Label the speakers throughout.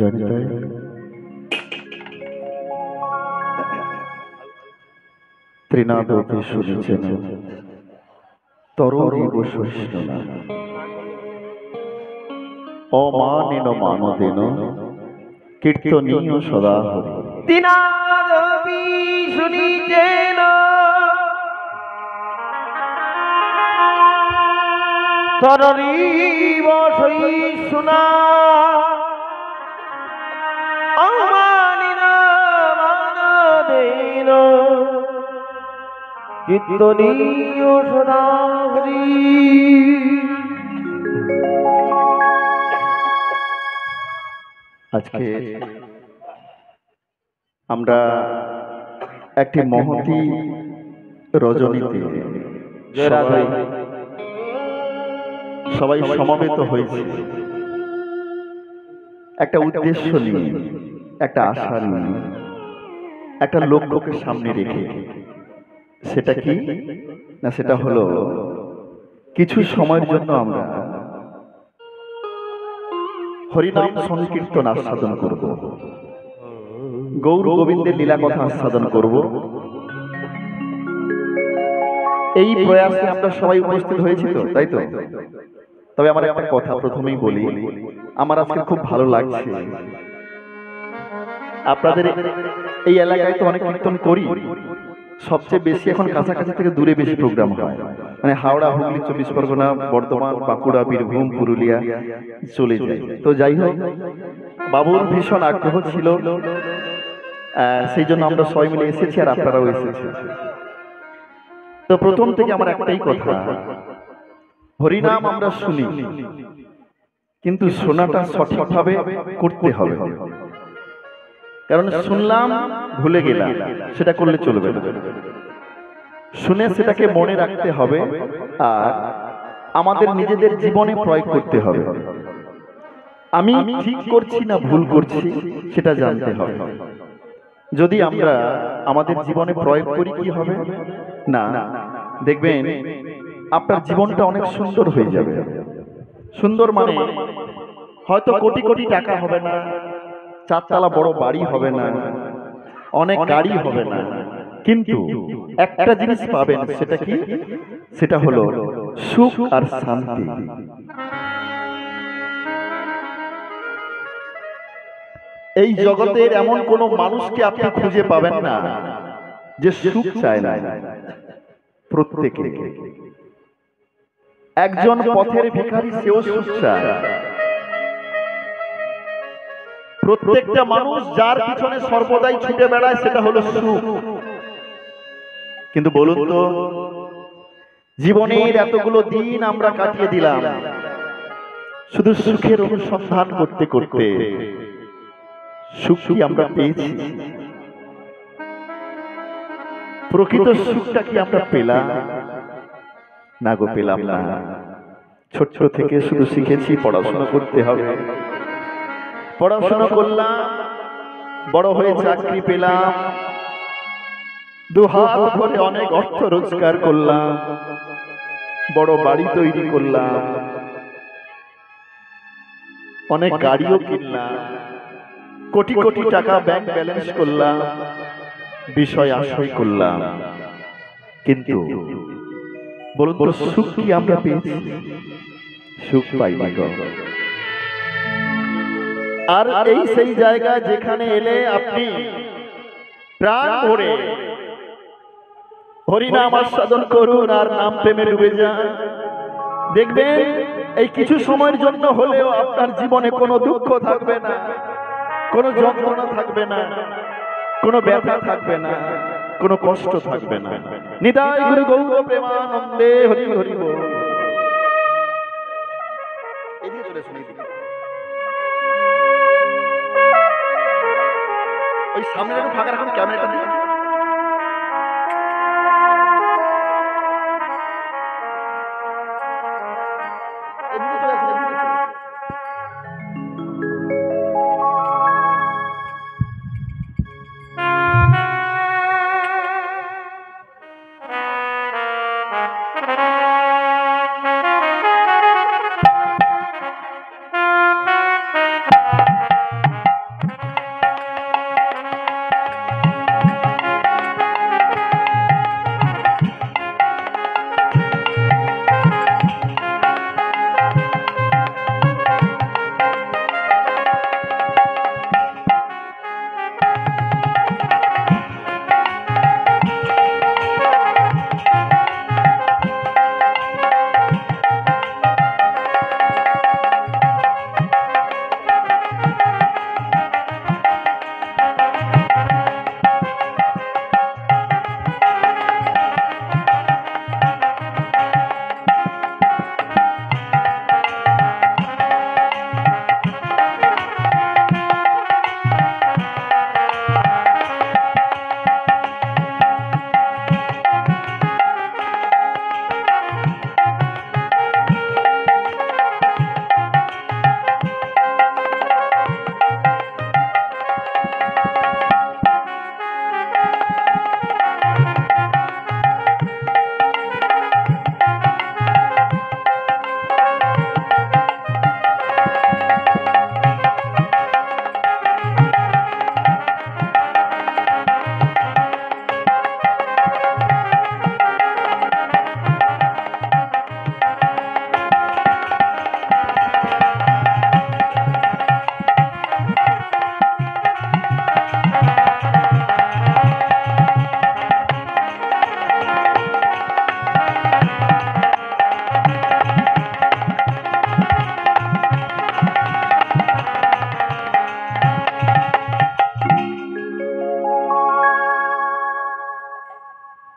Speaker 1: জনিতাই ত্রিনাদপি শুনিছেন তরুরিব সহিষ্ণুনা অমানিন মানদেন কীর্তনীয় সদা হরি।
Speaker 2: ত্রিনাদপি শুনিছেন তরুরিব সহিষ্ণুনা অমানিন মানদেন কীর্তনীয় সদা হরি।
Speaker 1: আজকে আমরা একটি মহতী রজনীতে সবাই সমবেত হয়েছে একটা উদ্দেশ্য নিয়ে, একটা আশা নিয়ে, একটা লক্ষ্যকে সামনে রেখে। সেটা কি না, সেটা হলো কিছু সময়ের জন্য আমরা হরিনাম সংকীর্তন আস্বাদন করব, গৌর গোবিন্দের লীলা কথা আস্বাদন করব। এই প্রয়াসে আমরা সবাই উপস্থিত হয়েছি তো, তাই তো? তবে আমার একটা কথা প্রথমেই বলি, আমার আজকে খুব ভালো লাগছে। আপনাদের এই এলাকায় তো অনেক কীর্তন করি, সবচেয়ে বেশি এখন কাছাকাছি থেকে দূরে বেশি প্রোগ্রাম হয়, মানে হাওড়া, হুগলি, 24 পরগনা, বর্ধমান, বাঁকুড়া, বীরভূম, পুরুলিয়া চলে যায়। তো যাই হোক, বাবুর ভীষণ আগ্রহ ছিল, সেই জন্য আমরা সবাই মিলে এসেছি, আর আপনারাও এসেছেন। তো প্রথম থেকে আমার একটাই কথা, হরিনাম আমরা শুনি, কিন্তু শোনাটা সঠিকভাবে করতে হবে। কারণ শুনলাম ভুলে গেলাম, সেটা করলে চলবে না। শুনে সেটাকে মনে রাখতে হবে, আর আমাদের নিজেদের জীবনে প্রয়োগ করতে হবে। আমি ঠিক করছি না ভুল করছি সেটা জানতে হবে। যদি আমরা আমাদের জীবনে প্রয়োগ করি, কি হবে না, দেখবেন আপনার জীবনটা অনেক সুন্দর হয়ে যাবে। সুন্দর মানে হয়তো কোটি কোটি টাকা হবে না, চারতলা বড় বাড়ি হবে না, অনেক গাড়ি হবে না, কিন্তু একটা জিনিস পাবেন। সেটা কি? সেটা হলো সুখ আর শান্তি। এই জগতের এমন কোন মানুষকে আপনি খুঁজে পাবেন না যে সুখ চায় না। প্রত্যেকে, একজন পথের ভিখারি, সেও সুখ চায়। প্রত্যেকটা মানুষ যার পিছনে সর্বদাই ছুটে বেড়ায়, সেটা হলো সুখ। কিন্তু বলুন তো, জীবনের এতগুলো দিন আমরা কাটিয়ে দিলাম শুধু সুখের অনুসন্ধান করতে করতে। সুখ কি আমরা পেয়েছি? প্রকৃত সুখটা কি আমরা পেলাম? না গো, পেলাম না। ছোট থেকে শুধু শিখেছি পড়াশোনা করতে হবে, পড়াশোনা করলাম, বড় হয়ে চাকরি পেলাম, দুহাত ভরে অনেক অর্থ রোজগার করলাম, বড় বাড়ি তৈরি করলাম, অনেক গাড়িও কিনলাম, কোটি কোটি টাকা ব্যাংক ব্যালেন্স করলাম, বিষয় আশয় করলাম, কিন্তু বলুন তো, সুখ কি আমরা পেয়েছি? সুখ পাইনি গো। আর এই সেই জায়গা যেখানে এলে আপনি প্রাণ ভরে হরিনাম আস্বাদন করুন আর নাম প্রেমে ডুবে যান। দেখবেন এই কিছু সময়ের জন্য হলেও আপনার জীবনে কোনো দুঃখ থাকবে না, কোনো যন্ত্রণা থাকবে না, কোনো ব্যথা থাকবে না, কোনো কষ্ট থাকবে না। নিতাই গুরু গৌর প্রেমানন্দে হরি হরি বল। ওই সামনে একটু ফাঁকা রাখুন, ক্যামেরাটা দিয়ে।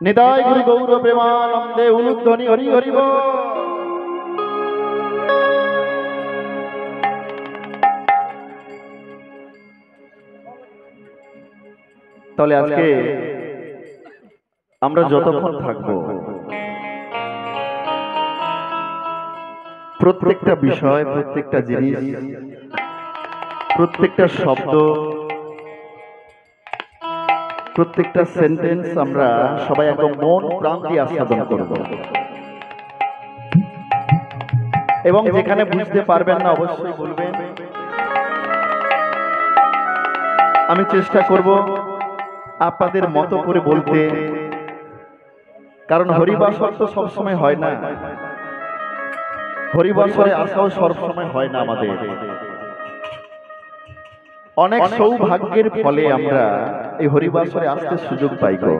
Speaker 1: নিতাই গুরু গৌর প্রেমানন্দে উলুধ্বনি হরি হরি বল। তাহলে আজকে আমরা যতক্ষণ থাকবো প্রত্যেকটা বিষয়, প্রত্যেকটা জিনিস, প্রত্যেকটা শব্দ, প্রত্যেকটা সেন্টেন্স আমরা সবাই একদম মন প্রাণ দিয়ে আস্বাদন করব। এবং যেখানে বুঝতে পারবেন না অবশ্যই বলবেন। আমি চেষ্টা করব আপনাদের মতো করে বলতে, কারণ হরিবাসর তো সবসময় হয় না, হরিবাসরে আসাও সবসময় হয় না। আমাদের অনেক সৌভাগ্যের ফলে আমরা এই হরিবাসরে আসতে সুযোগ পাই গো।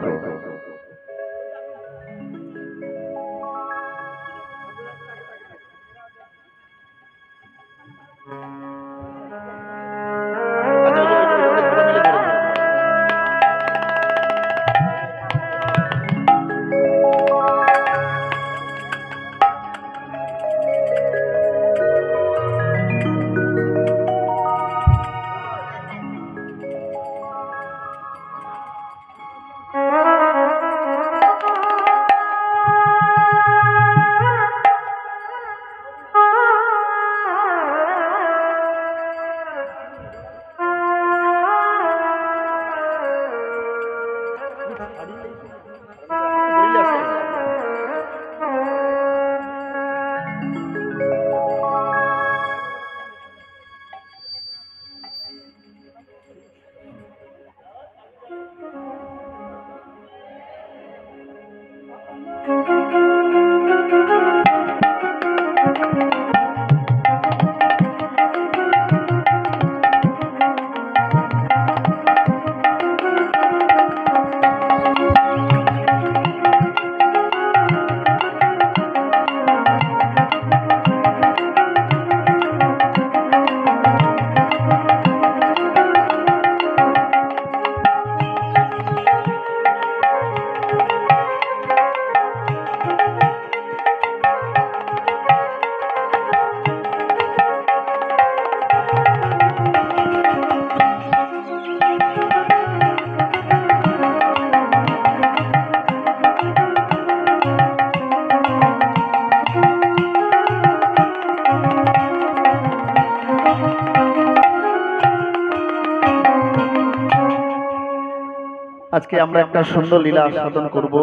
Speaker 1: আজকে আমরা একটা সুন্দর লীলা আস্বাদন করব।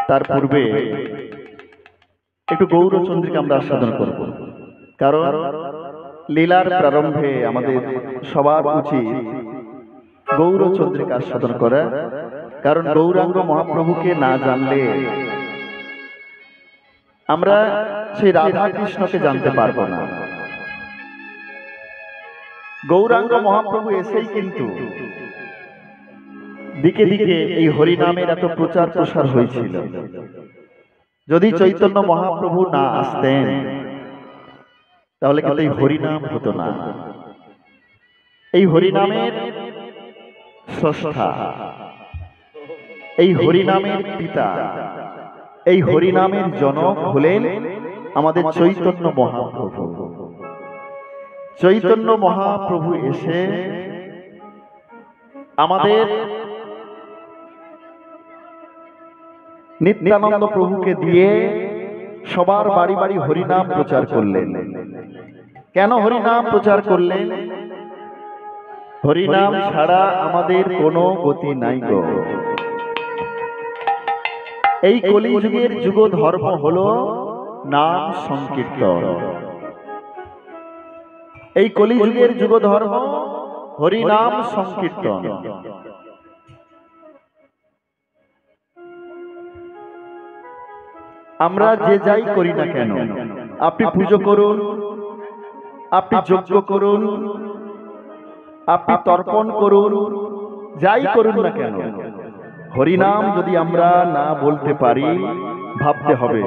Speaker 1: তার পূর্বে একটু গৌরচন্দ্রিকা আমরা আস্বাদন করব, কারণ লীলার প্রারম্ভে আমাদের সবার উচিত গৌরচন্দ্রিকা আস্বাদন করা। কারণ গৌরাঙ্গ মহাপ্রভুকে না জানলে আমরা সেই রাধা কৃষ্ণকে জানতে পারবো না। গৌরাঙ্গ মহাপ্রভু এসেই কিন্তু দিকে দিকে এই হরিনামের এত প্রচার প্রসার হয়েছিল। যদি চৈতন্য মহাপ্রভু না আসতেন তাহলে কিন্তু এই হরিনাম হতো না। এই হরিনামের স্রষ্টা, এই হরিনামের পিতা, এই হরিনামের জনক হলেন আমাদের চৈতন্য মহাপ্রভু। চৈতন্য মহাপ্রভু এসে আমাদের নিত্যানন্দ প্রভুকে দিয়ে সবার বাড়ি বাড়ি হরিনাম প্রচার করলেন। কেন হরিনাম প্রচার করলেন? হরিনাম ছাড়া আমাদের কোনো গতি নাই গো। এই কলিযুগের যুগ ধর্ম হলো নাম সংকীর্তন। এই কলিযুগের যুগ ধর্ম হরিনাম সংকীর্তন। আমরা যে যাই করি না কেন, আপনি পুজো করুন, আপনি যজ্ঞ করুন, আপনি তর্পণ করুন, যাই করুন না কেন, হরিনাম যদি আমরা না বলতে পারি ভাবতে হবে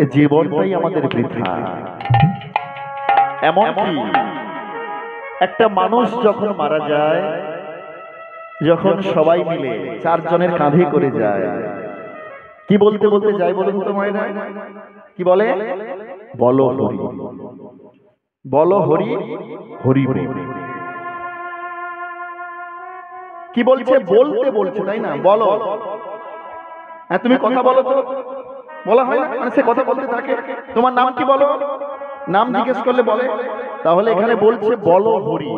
Speaker 1: এ জীবনটাই আমাদের বৃথা। এমনকি একটা মানুষ যখন মারা যায়, যখন সবাই মিলে চারজনের কাঁধে করে যায়, কি বলতে বলতে যাই বলুন তো মায়েরা? কি বলে? বলো হরি, বলো হরি, হরি বল। কি বলছে? বলতে বলছে, তাই না? বলো। হ্যাঁ, তুমি কথা বলো তো, বলা হয় না? মানে সে কথা বলতে থাকে, তোমার নাম কি বলো, নাম জিজ্ঞেস করলে বলে। তাহলে এখানে বলছে বলো হরি।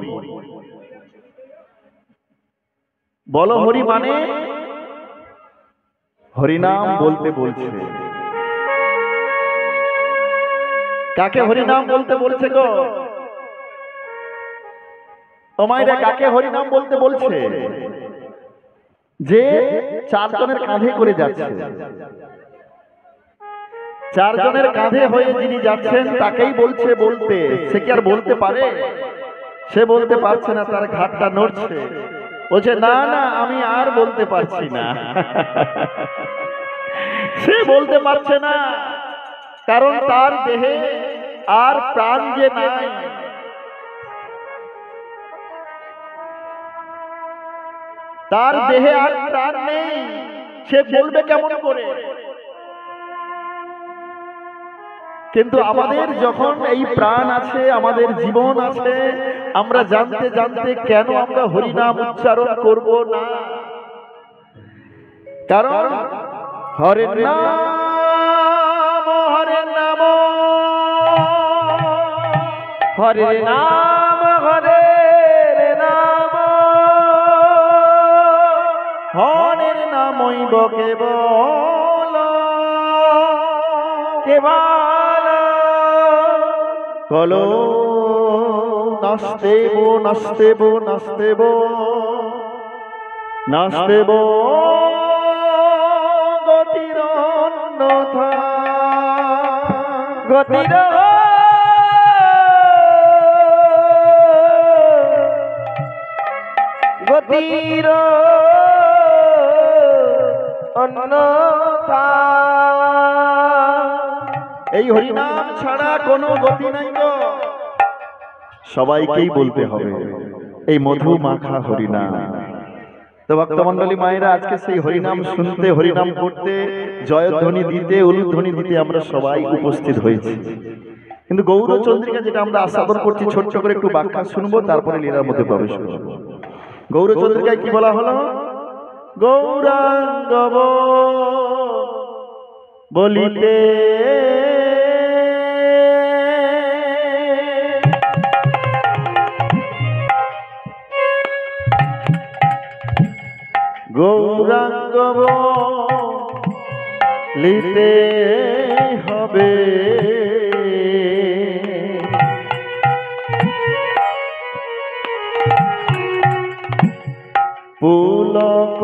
Speaker 1: বলো হরি মানে হরিনাম বলতে বলছে। কাকে হরিনাম বলতে বলছে গো? ও মায়েরা, কাকে হরিনাম বলতে বলছে? যে চারজনের কাঁধে করে যাচ্ছে, চারজনের কাঁধে হয়ে যিনি যাচ্ছেন তাকেই বলছে বলতে। সে কি আর বলতে পারে? সে বলতে পারছে না, তার ঘাটটা নড়ছে, বলছে না না আমি আর বলতে পারছি না। সে বলতে পারছে না, কারণ তার দেহে আর প্রাণ যে নাই। তার দেহে আর প্রাণ নেই, সে বলবে কেমন করে? কিন্তু আমাদের যখন এই প্রাণ আছে, আমাদের জীবন আছে, আমরা জানতে জানতে কেন আমরা হরিনাম উচ্চারণ করব না? কারণ হরের নাম, হরের নাম,
Speaker 2: হরে নাম, হরে নাম,
Speaker 1: হরের নামইব কেবল,
Speaker 2: কেবল
Speaker 1: কলো নাস্তেব নাস্তেব নাস্তেব নাস্তেব গতির অন্যথা।
Speaker 2: গতির গতির অন্যথা।
Speaker 1: এই হরিনাম ছাড়া কোনো গতি নাই গো। সবাইকেই বলতে হবে এই মধু মাখা হরিনাম। তো ভক্তমন্ডলী মায়েরা, আজকে সেই হরিনাম শুনতে, হরিনাম করতে, জয়ধ্বনি দিতে, উলুধ্বনি দিতে আমরা সবাই উপস্থিত হয়েছি। কিন্তু গৌরচন্দ্রিকা যেটা আমরা আস্বাদন করছি, ছোট্ট করে একটু ব্যাখ্যা শুনবো, তারপরে লীলার মধ্যে প্রবেশ করব। গৌরচন্দ্রিকায় কি বলা হলো? গৌরাঙ্গব বলিতে গৌরাঙ্গ বলিতে হবে, পুলক